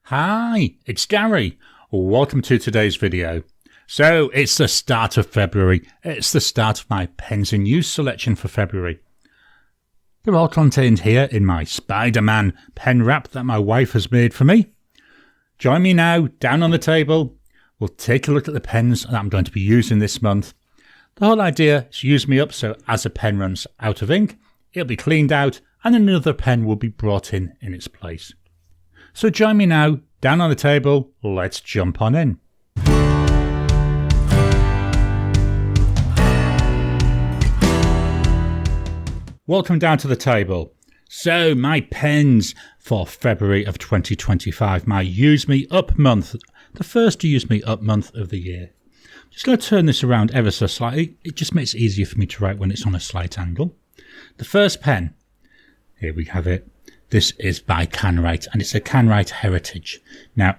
Hi, it's Gary. Welcome to today's video. So it's the start of February. It's the start of my pens in use selection for February. They're all contained here in my Spider-Man pen wrap that my wife has made for me. Join me now down on the table. We'll take a look at the pens that I'm going to be using this month. The whole idea is use me up so as a pen runs out of ink, it'll be cleaned out and another pen will be brought in its place. So join me now, down on the table, let's jump on in. Welcome down to the table. So my pens for February of 2025, my Use Me Up month, the first Use Me Up month of the year. Just going to turn this around ever so slightly, it just makes it easier for me to write when it's on a slight angle. The first pen, here we have it. This is by Kanwrite and it's a Kanwrite Heritage. Now,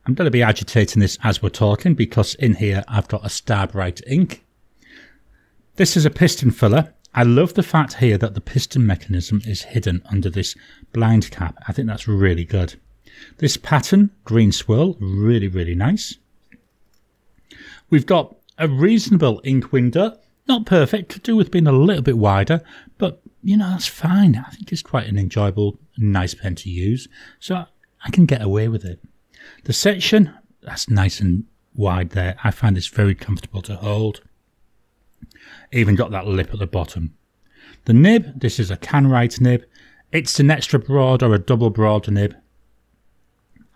I'm going to be agitating this as we're talking because in here I've got a Starbright ink. This is a piston filler. I love the fact here that the piston mechanism is hidden under this blind cap. I think that's really good. This pattern, green swirl, really nice. We've got a reasonable ink window. Not perfect, could do with being a little bit wider, but you know, that's fine. I think it's quite an enjoyable, nice pen to use, so I can get away with it. The section, that's nice and wide there. I find this very comfortable to hold. Even got that lip at the bottom. The nib, this is a Kanwrite nib. It's an extra broad or a double broad nib.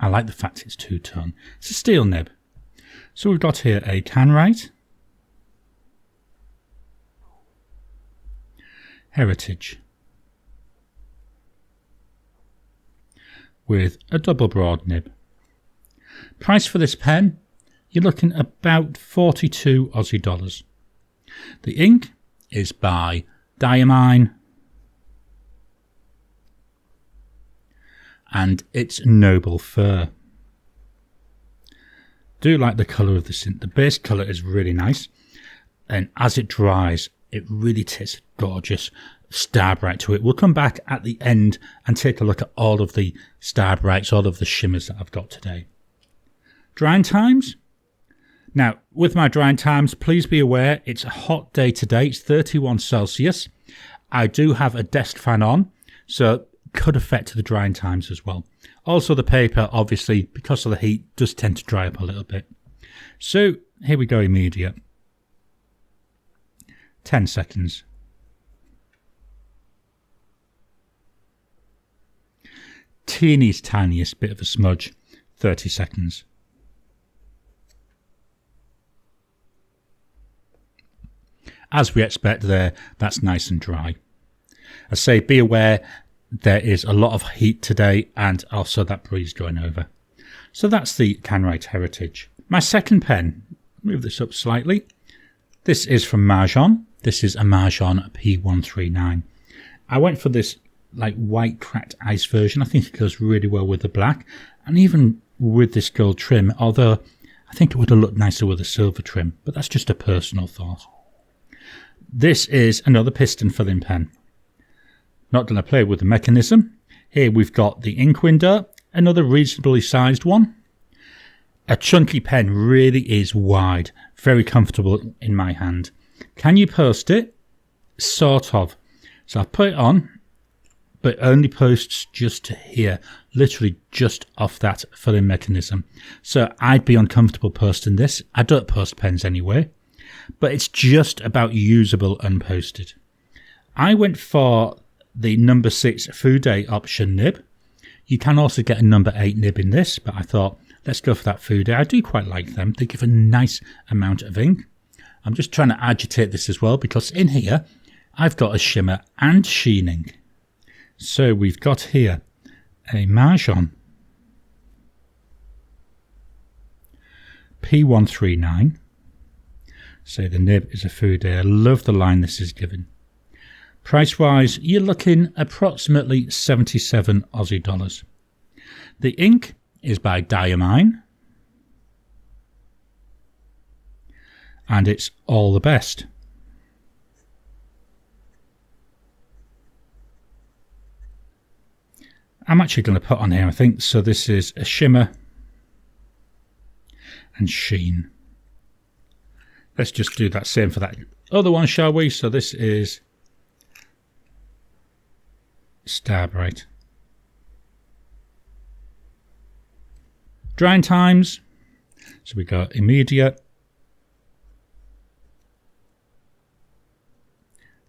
I like the fact it's two-tone. It's a steel nib. So we've got here a Kanwrite Heritage with a double broad nib. Price for this pen, you're looking about 42 Aussie dollars. The ink is by Diamine and it's Noble Fur. Do like the colour of this ink. The base colour is really nice and as it dries it really takes a gorgeous Starbright to it. We'll come back at the end and take a look at all of the Starbrights, all of the shimmers that I've got today. Drying times. Now, with my drying times, please be aware it's a hot day today. It's 31 Celsius. I do have a desk fan on, so it could affect the drying times as well. Also, the paper, obviously, because of the heat, does tend to dry up a little bit. So, here we go immediate. 10 seconds. Tiniest bit of a smudge. 30 seconds. As we expect there, that's nice and dry. I say be aware there is a lot of heat today and also that breeze going over. So that's the Kanwrite Heritage. My second pen, move this up slightly. This is from Majohn. This is a Majohn P139. I went for this like white cracked ice version. I think it goes really well with the black and even with this gold trim, although I think it would have looked nicer with a silver trim, but that's just a personal thought. This is another piston filling pen. Not going to play with the mechanism. Here we've got the ink window, another reasonably sized one. A chunky pen really is wide, very comfortable in my hand. Can you post it? Sort of. So I'll put it on, but it only posts just to here, literally just off that filling mechanism. So I'd be uncomfortable posting this. I don't post pens anyway, but it's just about usable unposted. I went for the number 6 Fude option nib. You can also get a number 8 nib in this, but I thought let's go for that Fude. I do quite like them. They give a nice amount of ink. I'm just trying to agitate this as well because in here I've got a shimmer and sheening. So we've got here a Majohn P139. So the nib is a Fude. I love the line this is given. Price wise, you're looking approximately 77 Aussie dollars. The ink is by Diamine. And it's all the best. I'm actually going to put on here, I think. So this is a shimmer and sheen. Let's just do that same for that other one, shall we? So this is Starbright. Drying times. So we got immediate,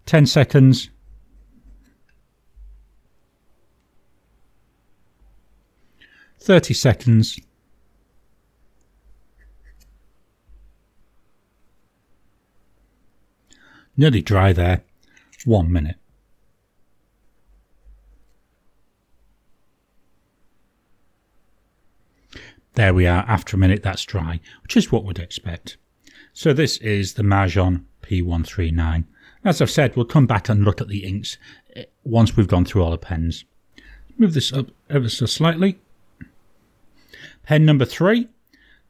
10 seconds, 30 seconds, nearly dry there, 1 minute. There we are, after a minute that's dry, which is what we'd expect. So this is the Majohn P139. As I've said, we'll come back and look at the inks once we've gone through all the pens. Move this up ever so slightly. Pen number 3.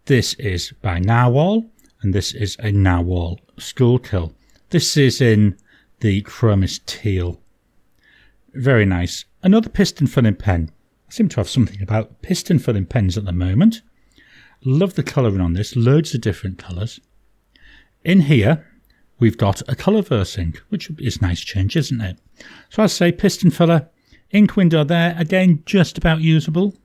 This is by Nahvalur, and this is a Nahvalur Schuylkill. This is in the Chromis Teal. Very nice. Another piston filling pen. I seem to have something about piston filling pens at the moment. Love the colouring on this. Loads of different colours. In here, we've got a Colorverse ink, which is a nice change, isn't it? So I say piston filler. Ink window there. Again, just about usable.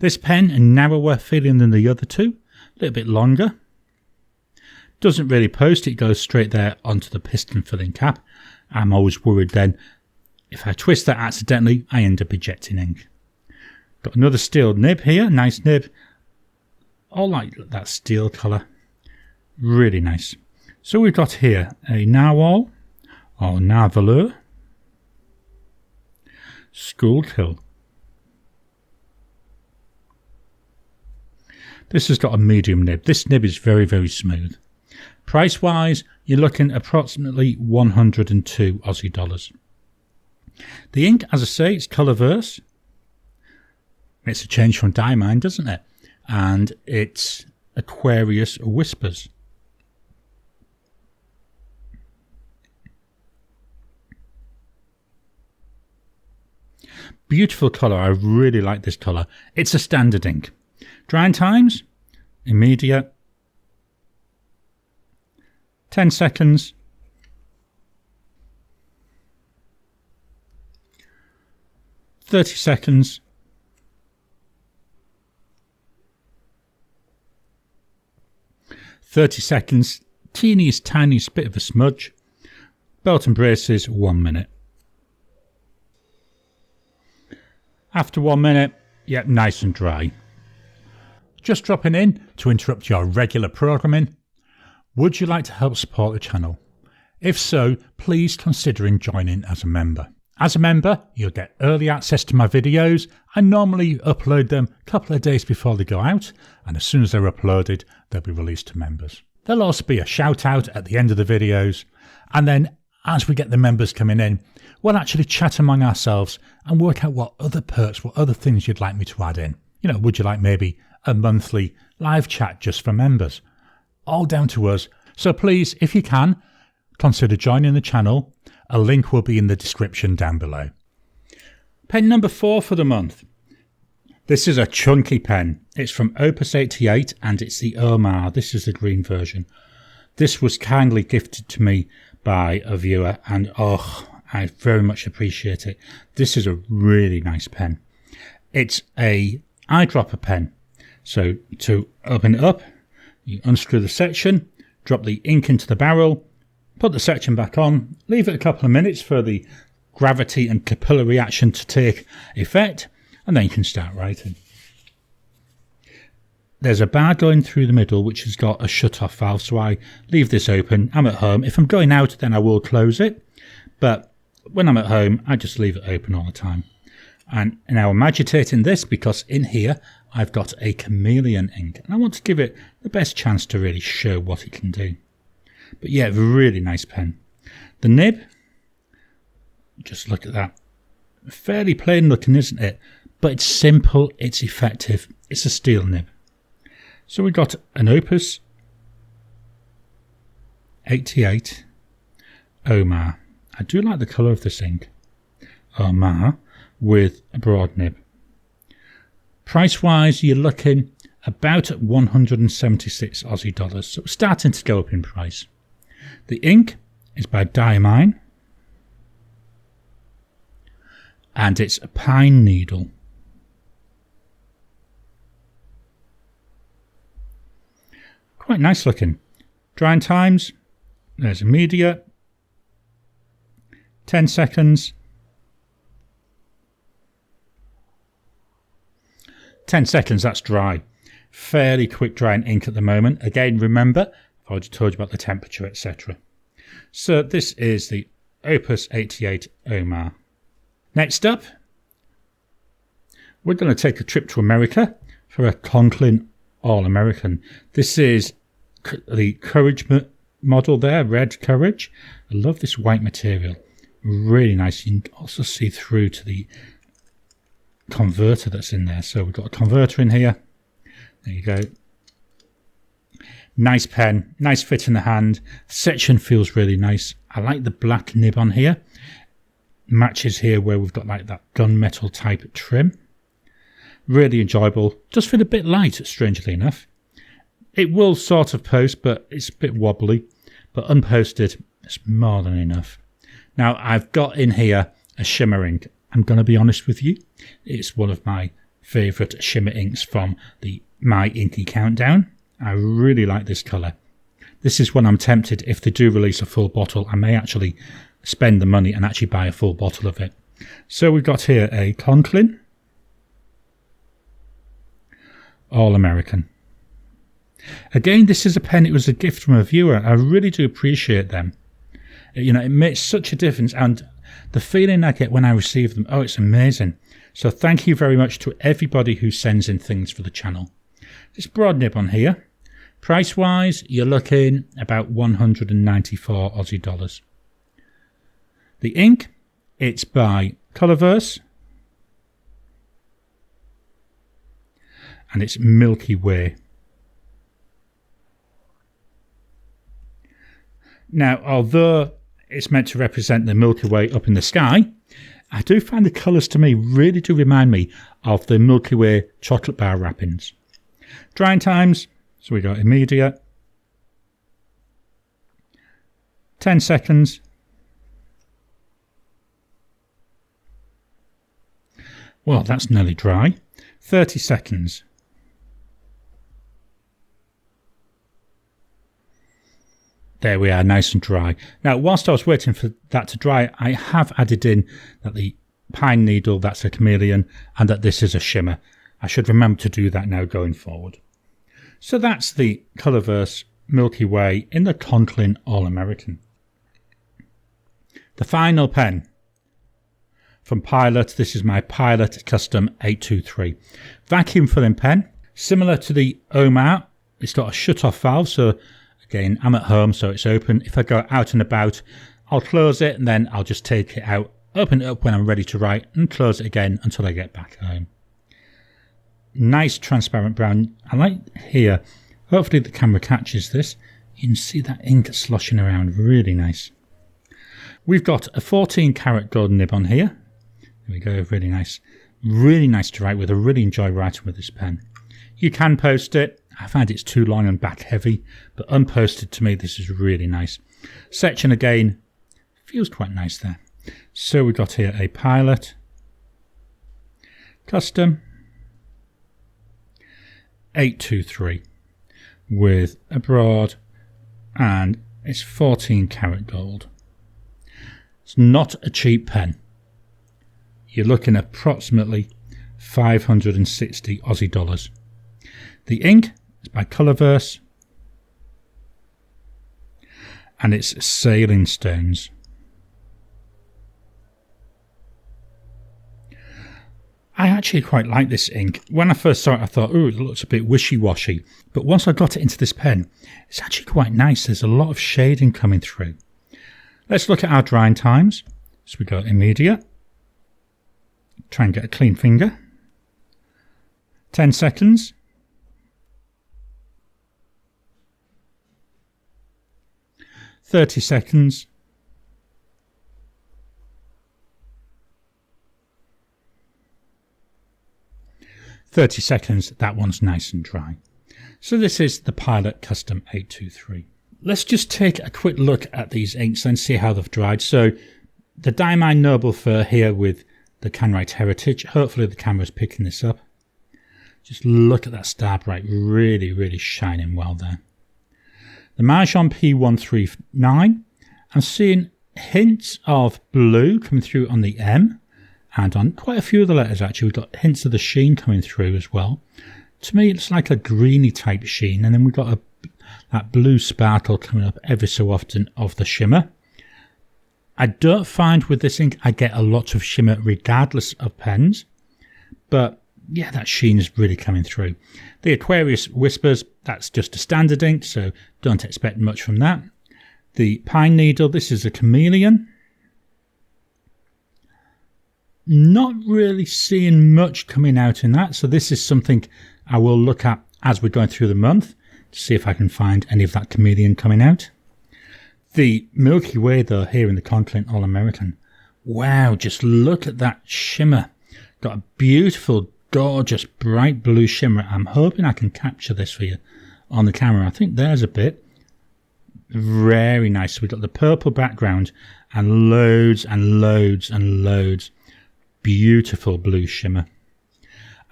This pen, a narrower feeling than the other two. A little bit longer. Doesn't really post. It goes straight there onto the piston filling cap. I'm always worried then, if I twist that accidentally, I end up ejecting ink. Got another steel nib here, nice nib. All like that steel colour. Really nice. So we've got here a Nahvalur or Nahvalur Schuylkill. This has got a medium nib. This nib is very, very smooth. Price wise, you're looking approximately 102 Aussie dollars. The ink, as I say, it's Colorverse. It's a change from Diamine, doesn't it? And it's Aquarius Whispers. Beautiful colour. I really like this colour. It's a standard ink. Drying times, immediate, 10 seconds, 30 seconds, 30 seconds, teeniest tiniest bit of a smudge, belt and braces, 1 minute. After 1 minute, yep, nice and dry. Just dropping in to interrupt your regular programming. Would you like to help support the channel? If so, please consider joining as a member. As a member, you'll get early access to my videos. I normally upload them a couple of days before they go out, and as soon as they're uploaded, they'll be released to members. There'll also be a shout out at the end of the videos, and then as we get the members coming in, we'll actually chat among ourselves and work out what other perks, what other things you'd like me to add in. You know, would you like maybe a monthly live chat just for members? All down to us. So please, if you can, consider joining the channel. A link will be in the description down below. Pen number 4 for the month. This is a chunky pen. It's from Opus 88 and it's the Omar. This is the green version. This was kindly gifted to me by a viewer and I very much appreciate it. This is a really nice pen. It's a eyedropper pen. So to open it up, you unscrew the section, drop the ink into the barrel, put the section back on, leave it a couple of minutes for the gravity and capillary action to take effect, and then you can start writing. There's a bar going through the middle which has got a shut-off valve, so I leave this open. I'm at home. If I'm going out, then I will close it, but when I'm at home, I just leave it open all the time. And now I'm agitating this because in here I've got a chameleon ink, and I want to give it the best chance to really show what it can do. But yeah, really nice pen. The nib, just look at that. Fairly plain looking, isn't it? But it's simple, it's effective. It's a steel nib. So we've got an Opus 88 Omar. I do like the colour of this ink. Omar with a broad nib. Price wise, you're looking about at 176 Aussie dollars, so it's starting to go up in price. The ink is by Diamine, and it's a pine needle. Quite nice looking. Drying times, there's immediate, 10 seconds, 10 seconds, that's dry. Fairly quick drying ink at the moment. Again, remember, I've already told you about the temperature, etc. So this is the Opus 88 Omar. Next up, we're going to take a trip to America for a Conklin All-American. This is the Courage model there, red Courage. I love this white material. Really nice. You can also see through to the converter that's in there. So we've got a converter in here. There you go. Nice pen, nice fit in the hand. The section feels really nice. I like the black nib on here. Matches here where we've got like that gunmetal type trim. Really enjoyable. Does feel a bit light, strangely enough. It will sort of post, but it's a bit wobbly. But unposted, it's more than enough. Now, I've got in here a shimmer ink. I'm going to be honest with you. It's one of my favourite shimmer inks from the My Inky Countdown. I really like this colour. This is when I'm tempted, if they do release a full bottle, I may actually spend the money and actually buy a full bottle of it. So we've got here a Conklin All-American. Again, this is a pen, it was a gift from a viewer. I really do appreciate them. You know, it makes such a difference, and the feeling I get when I receive them, oh, it's amazing. So thank you very much to everybody who sends in things for the channel. This broad nib on here. Price wise, you're looking about 194 Aussie dollars. The ink, it's by Colorverse, and it's Milky Way. Now, although it's meant to represent the Milky Way up in the sky, I do find the colours to me really do remind me of the Milky Way chocolate bar wrappings. Drying times, so we got immediate, 10 seconds, well, that's nearly dry, 30 seconds. There we are, nice and dry. Now, whilst I was waiting for that to dry, I have added in that the pine needle, that's a chameleon, and that this is a shimmer. I should remember to do that now going forward. So that's the Colorverse Milky Way in the Conklin All-American. The final pen from Pilot. This is my Pilot Custom 823. Vacuum filling pen. Similar to the Omar, it's got a shut-off valve, so again, I'm at home, so it's open. If I go out and about, I'll close it and then I'll just take it out, open it up when I'm ready to write, and close it again until I get back home. Nice transparent brown. I like here, hopefully the camera catches this. You can see that ink sloshing around, really nice. We've got a 14 karat gold nib on here. There we go, really nice. Really nice to write with. I really enjoy writing with this pen. You can post it. I find it's too long and back heavy, but unposted to me, this is really nice. Section again, feels quite nice there. So we've got here a Pilot Custom 823 with a broad, and it's 14 karat gold. It's not a cheap pen. You're looking at approximately 560 Aussie dollars. The ink is by Colorverse, and it's Sailing Stones. I actually quite like this ink. When I first saw it, I thought, oh, it looks a bit wishy-washy. But once I got it into this pen, it's actually quite nice. There's a lot of shading coming through. Let's look at our drying times. So we go immediate. Try and get a clean finger. 10 seconds. 30 seconds. 30 seconds, that one's nice and dry. So this is the Pilot Custom 823. Let's just take a quick look at these inks and see how they've dried. So the Diamine Noble Fur here with the Kanwrite Heritage. Hopefully the camera's picking this up. Just look at that Starbright, really, really shining well there. The Majohn P139, I'm seeing hints of blue coming through on the M and on quite a few of the letters actually. We've got hints of the sheen coming through as well. To me it's like a greeny type sheen, and then we've got that blue sparkle coming up every so often of the shimmer. I don't find with this ink I get a lot of shimmer regardless of pens, but yeah, that sheen is really coming through. The Aquarius Whispers, that's just a standard ink, so don't expect much from that. The Pine Needle, this is a chameleon. Not really seeing much coming out in that, so this is something I will look at as we're going through the month to see if I can find any of that chameleon coming out. The Milky Way though, here in the Conklin All-American. Wow, just look at that shimmer. Got a beautiful, gorgeous, bright blue shimmer. I'm hoping I can capture this for you on the camera. I think there's a bit. Very nice. We've got the purple background and loads and loads and loads. Beautiful blue shimmer.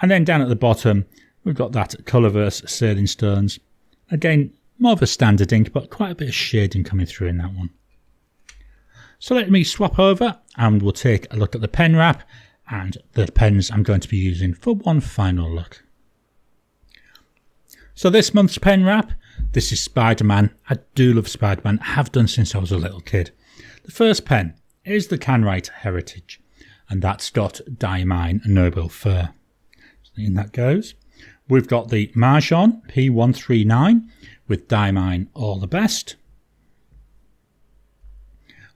And then down at the bottom, we've got that Colorverse Sailing Stones. Again, more of a standard ink, but quite a bit of shading coming through in that one. So let me swap over and we'll take a look at the pen wrap and the pens I'm going to be using for one final look. So this month's pen wrap, this is Spider-Man. I do love Spider-Man, I have done since I was a little kid. The first pen is the Kanwrite Heritage, and that's got Diamine Noble Fur. So in that goes. We've got the Majohn P139 with Diamine All the Best.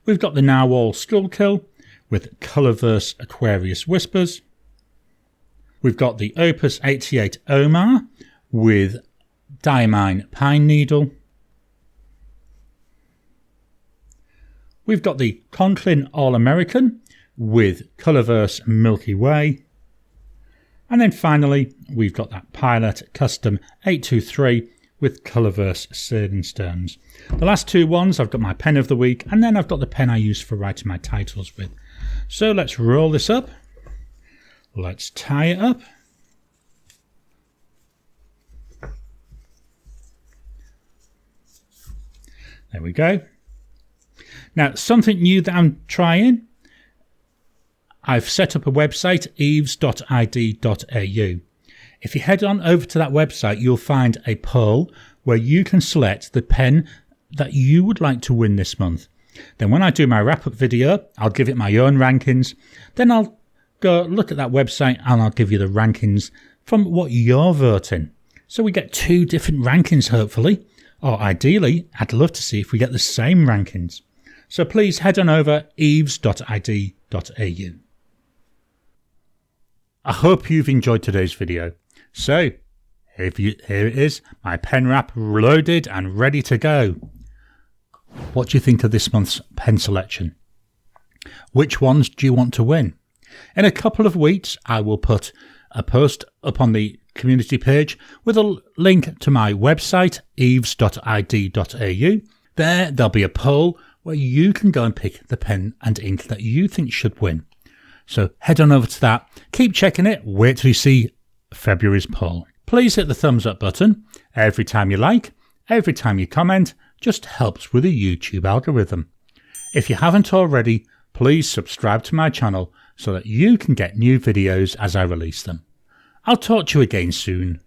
We've got the Nahvalur Schuylkill with Colorverse Aquarius Whispers. We've got the Opus 88 Omar with Diamine Pine Needle. We've got the Conklin All-American with Colorverse Milky Way. And then finally, we've got that Pilot Custom 823 with Colorverse Sailing Stones. The last two ones, I've got my pen of the week, and then I've got the pen I use for writing my titles with. So let's roll this up. Let's tie it up. There we go. Now, something new that I'm trying. I've set up a website, eves.id.au. If you head on over to that website, you'll find a poll where you can select the pen that you would like to win this month. Then when I do my wrap-up video, I'll give it my own rankings. Then I'll go look at that website and I'll give you the rankings from what you're voting. So we get two different rankings, hopefully. Or ideally, I'd love to see if we get the same rankings. So please head on over eves.id.au. I hope you've enjoyed today's video. So, here it is, my pen wrap loaded and ready to go. What do you think of this month's pen selection? Which ones do you want to win? In a couple of weeks, I will put a post up on the community page with a link to my website, eves.id.au. There'll be a poll where you can go and pick the pen and ink that you think should win. So head on over to that, keep checking it, wait till you see February's poll. Please hit the thumbs up button. Every time you like, every time you comment, just helps with the YouTube algorithm. If you haven't already, please subscribe to my channel so that you can get new videos as I release them. I'll talk to you again soon.